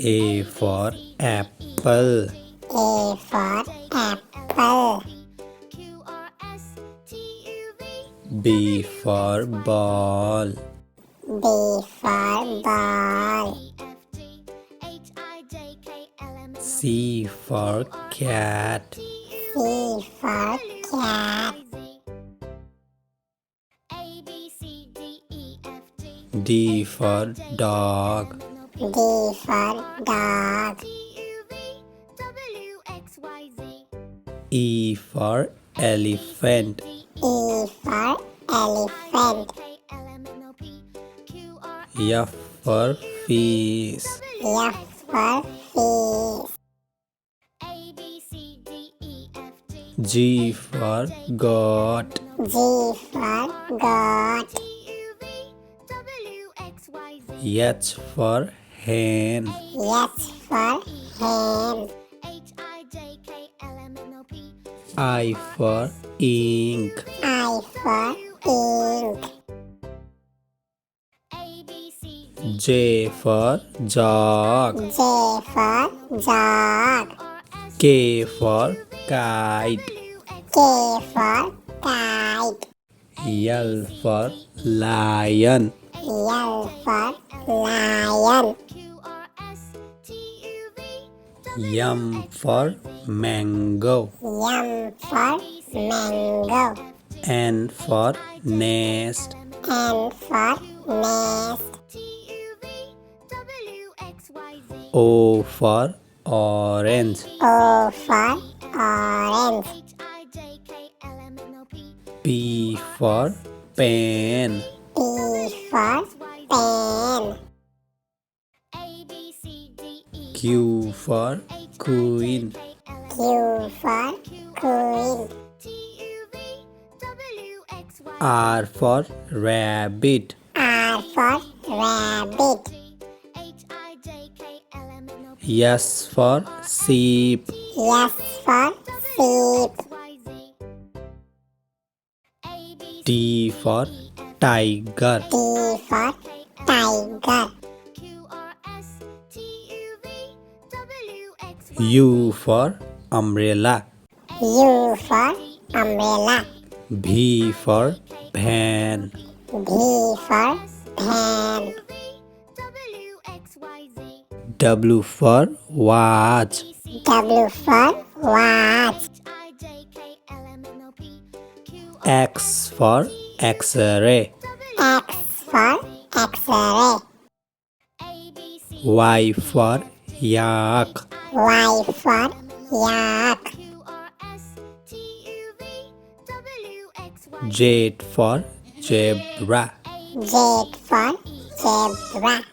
A for apple. A for apple. B for ball. B for ball. C for cat. C for cat. D for dog. D for dog. E for elephant. E for elephant. F for fish. F for fish. G for goat. G for goat. H for hen. H for hen. I for ink. I for ink. J for jog. J for jog. K for kite. K for kite. L for lion. L for lion. M for mango. M for mango. N for nest. N for nest. O for orange. O for orange. P for pen. P for pen. Q for queen. Q for queen. R for rabbit. R for rabbit. S for sheep. S for sheep. T for tiger. T for tiger. U for umbrella. U for umbrella. V for van. V for van. W for watch. W for watch. X for x-ray. X for x-ray. Y for yak. Y for yak. Z for zebra. Z for zebra.